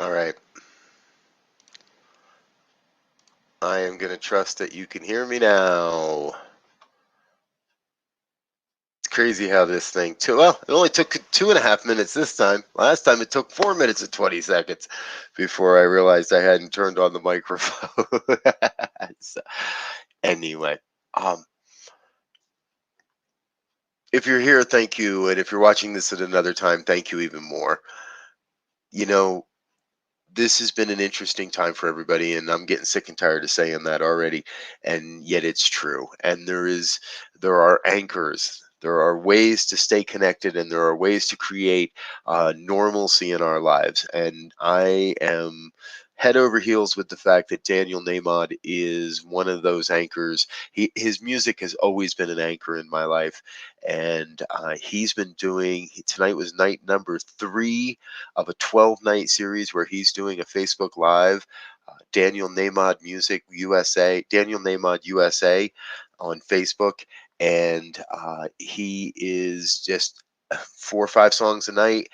All right. I am going to trust that you can hear me now. It's crazy how this thing took, well, it only took 2.5 minutes this time. Last time it took 4 minutes and 20 seconds before I realized I hadn't turned on the microphone. So, anyway, um, if you're here, thank you. And if you're watching this at another time, thank you even more. You know, this has been an interesting time for everybody, and I'm getting sick and tired of saying that already, and yet it's true. And there are anchors, there are ways to stay connected, and there are ways to create normalcy in our lives. And I am head over heels with the fact that Daniel Namod is one of those anchors. His music has always been an anchor in my life, and he's been doing. Tonight was night number 3 of a 12-night series where he's doing a Facebook Live. Daniel Namod Music USA, Daniel Namod USA on Facebook, and he is just 4 or 5 songs a night,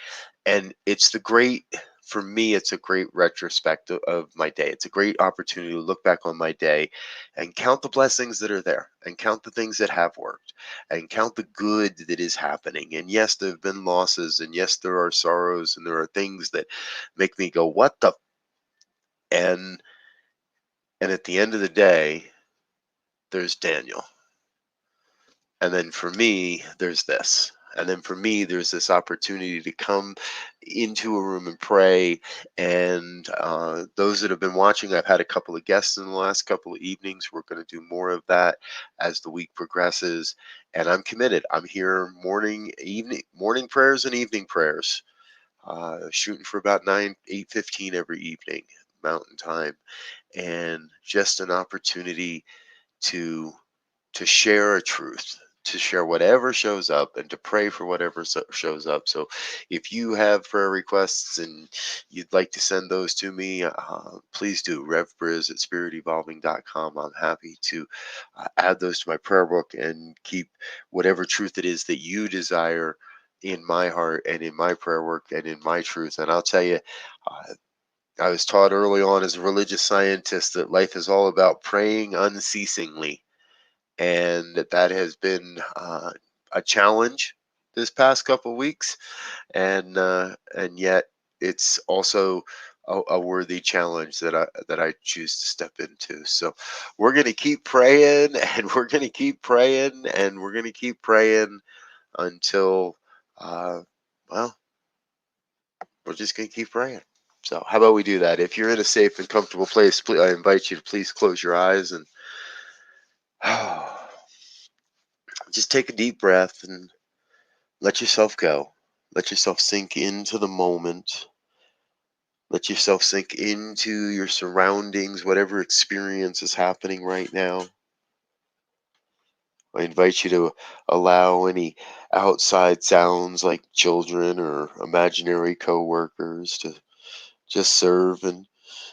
and it's the great. For me, it's a great retrospect of my day. It's a great opportunity to look back on my day and count the blessings that are there and count the things that have worked and count the good that is happening. And yes, there have been losses, and yes, there are sorrows, and there are things that make me go, "What the?" And at the end of the day, there's Daniel, and then for me, there's this. And then for me, there's this opportunity to come into a room and pray. And those that have been watching, I've had a couple of guests in the last couple of evenings. We're going to do more of that as the week progresses. And I'm committed. I'm here morning prayers and evening prayers, shooting for about 8:15 every evening, Mountain Time, and just an opportunity to share a truth, to share whatever shows up, and to pray for whatever shows up. So if you have prayer requests and you'd like to send those to me, please do. RevBriz at spiritevolving.com. I'm happy to add those to my prayer book and keep whatever truth it is that you desire in my heart and in my prayer work and in my truth. And I'll tell you, I was taught early on as a religious scientist that life is all about praying unceasingly, and that has been a challenge this past couple of weeks, and yet it's also a worthy challenge that I choose to step into. So we're going to keep praying, and we're going to keep praying, and we're going to keep praying until uh, well, we're just going to keep praying. So how about we do that? If you're in a safe and comfortable place, please, I invite you to please close your eyes and just take a deep breath and let yourself go. Let yourself sink into the moment. Let yourself sink into your surroundings, whatever experience is happening right now. I invite you to allow any outside sounds like children or imaginary coworkers to just serve and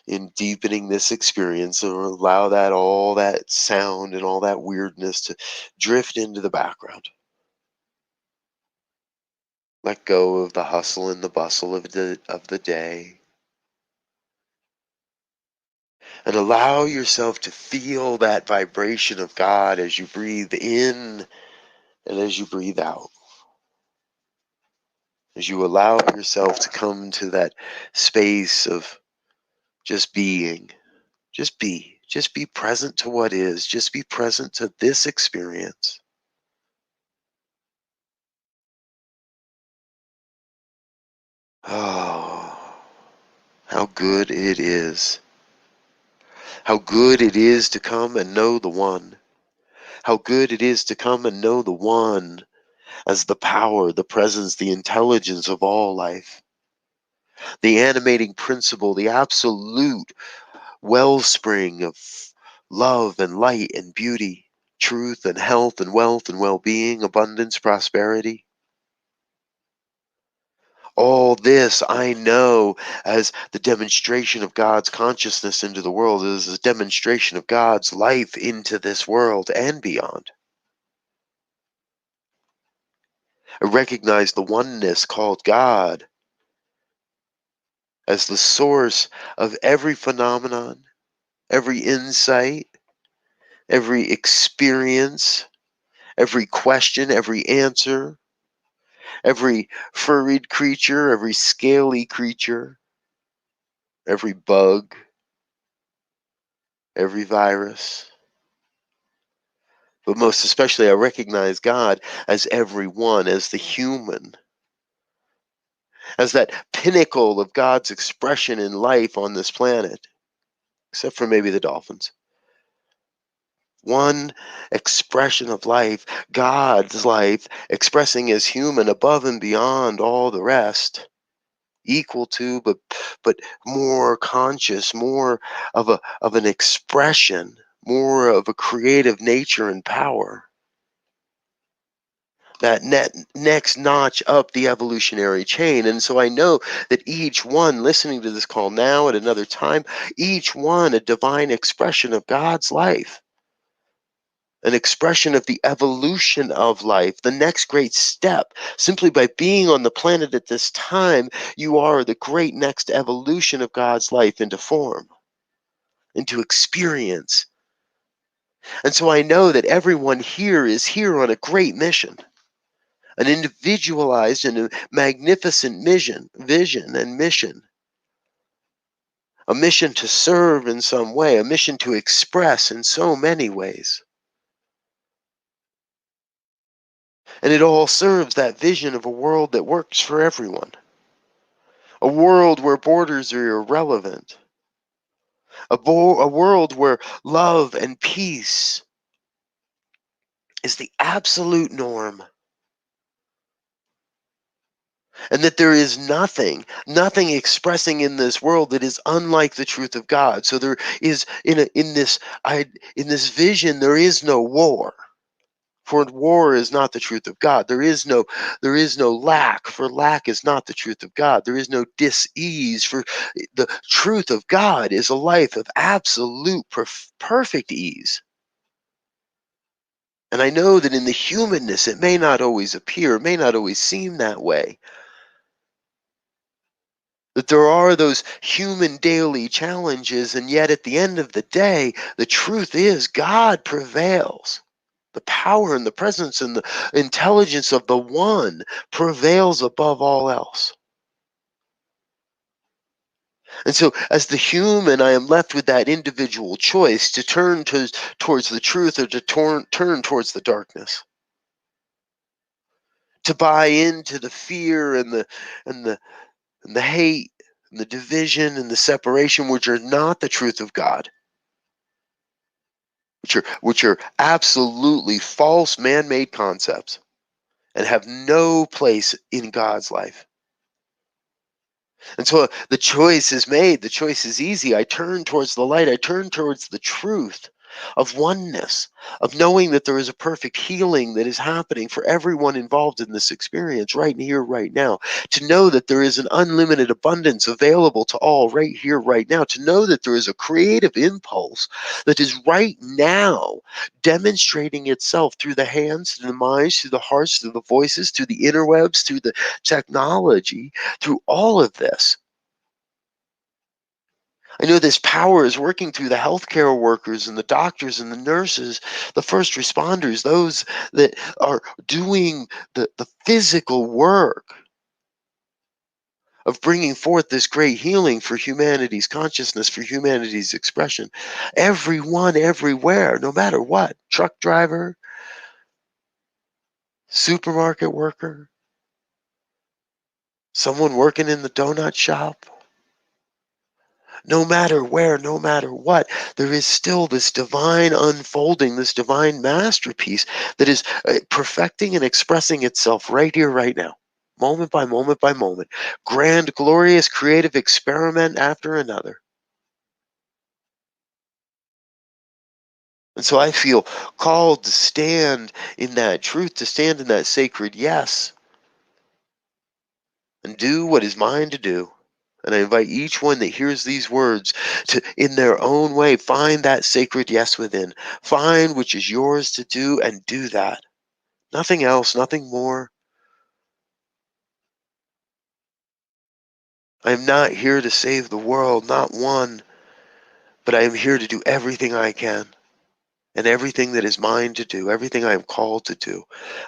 in deepening this experience, or allow that all that sound and all that weirdness to drift into the background. Let go of the hustle and the bustle of the day, and allow yourself to feel that vibration of God as you breathe in and as you breathe out. As you allow yourself to come to that space of just being, just be present to what is, just be present to this experience. Oh, how good it is. How good it is to come and know the one. How good it is to come and know the one as the power, the presence, the intelligence of all life, the animating principle, the absolute wellspring of love and light and beauty, truth and health and wealth and well-being, abundance, prosperity. All this I know as the demonstration of God's consciousness into the world, is a demonstration of God's life into this world and beyond. I recognize the oneness called God as the source of every phenomenon, every insight, every experience, every question, every answer, every furried creature, every scaly creature, every bug, every virus. But most especially, I recognize God as every one, as the human, as that pinnacle of God's expression in life on this planet, except for maybe the dolphins. One expression of life, God's life, expressing as human above and beyond all the rest, equal to, but more conscious, more of an expression, more of a creative nature and power. That next notch up the evolutionary chain. And so I know that each one listening to this call now at another time, each one a divine expression of God's life, an expression of the evolution of life, the next great step. Simply by being on the planet at this time, you are the great next evolution of God's life into form, into experience. And so I know that everyone here is here on a great mission, an individualized and a magnificent vision and mission, a mission to serve in some way, a mission to express in so many ways. And it all serves that vision of a world that works for everyone, a world where borders are irrelevant, a world where love and peace is the absolute norm, and that there is nothing expressing in this world that is unlike the truth of God. So there is in this vision there is no war, for war is not the truth of God. There is no lack, for lack is not the truth of God. There is no dis-ease, for the truth of God is a life of absolute perfect ease. And I know that in the humanness it may not always appear, it may not always seem that way, that there are those human daily challenges, and yet at the end of the day, the truth is God prevails. The power and the presence and the intelligence of the one prevails above all else. And so, as the human, I am left with that individual choice to towards the truth or to turn towards the darkness, to buy into the fear and the and the hate and the division and the separation, which are not the truth of God, which are absolutely false man-made concepts and have no place in God's life. And so the choice is made, the choice is easy. I turn towards the light, I turn towards the truth of oneness, of knowing that there is a perfect healing that is happening for everyone involved in this experience right here, right now. To know that there is an unlimited abundance available to all right here, right now. To know that there is a creative impulse that is right now demonstrating itself through the hands, through the minds, through the hearts, through the voices, through the interwebs, through the technology, through all of this. I know this power is working through the healthcare workers and the doctors and the nurses, the first responders, those that are doing the physical work of bringing forth this great healing for humanity's consciousness, for humanity's expression. Everyone, everywhere, no matter what, truck driver, supermarket worker, someone working in the donut shop, no matter where, no matter what, there is still this divine unfolding, this divine masterpiece that is perfecting and expressing itself right here, right now, moment by moment by moment. Grand, glorious, creative experiment after another. And so I feel called to stand in that truth, to stand in that sacred yes, and do what is mine to do. And I invite each one that hears these words to, in their own way, find that sacred yes within. Find which is yours to do and do that. Nothing else, nothing more. I am not here to save the world, not one, but I am here to do everything I can and everything that is mine to do, everything I am called to do.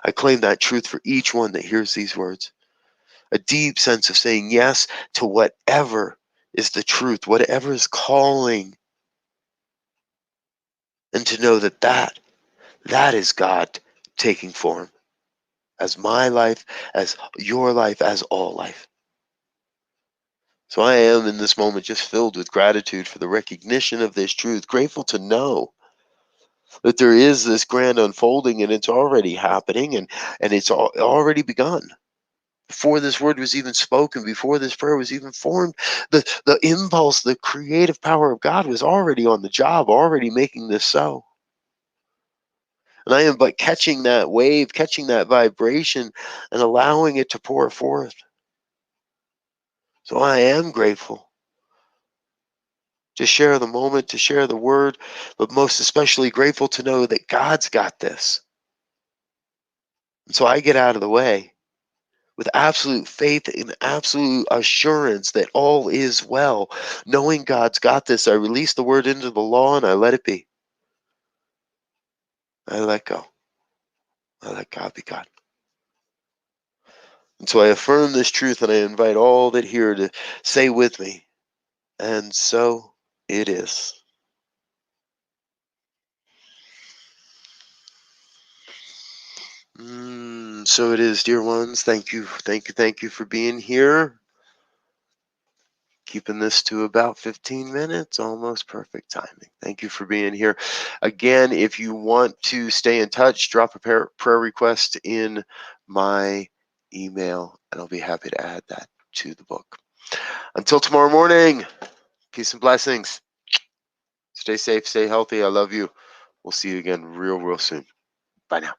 I claim that truth for each one that hears these words. A deep sense of saying yes to whatever is the truth, whatever is calling, and to know that that is God taking form as my life, as your life, as all life. So I am in this moment just filled with gratitude for the recognition of this truth, grateful to know that there is this grand unfolding and it's already happening and it's already begun. Before this word was even spoken, before this prayer was even formed, the impulse, the creative power of God was already on the job, already making this so. And I am but catching that wave, catching that vibration, and allowing it to pour forth. So I am grateful to share the moment, to share the word, but most especially grateful to know that God's got this. And so I get out of the way with absolute faith and absolute assurance that all is well. Knowing God's got this, I release the word into the law and I let it be. I let go. I let God be God. And so I affirm this truth and I invite all that hear to say with me, and so it is. So it is, dear ones. Thank you, thank you, thank you for being here. Keeping this to about 15 minutes, almost perfect timing. Thank you for being here. Again, if you want to stay in touch, drop a prayer request in my email, and I'll be happy to add that to the book. Until tomorrow morning, peace and blessings. Stay safe, stay healthy. I love you. We'll see you again real soon. Bye now.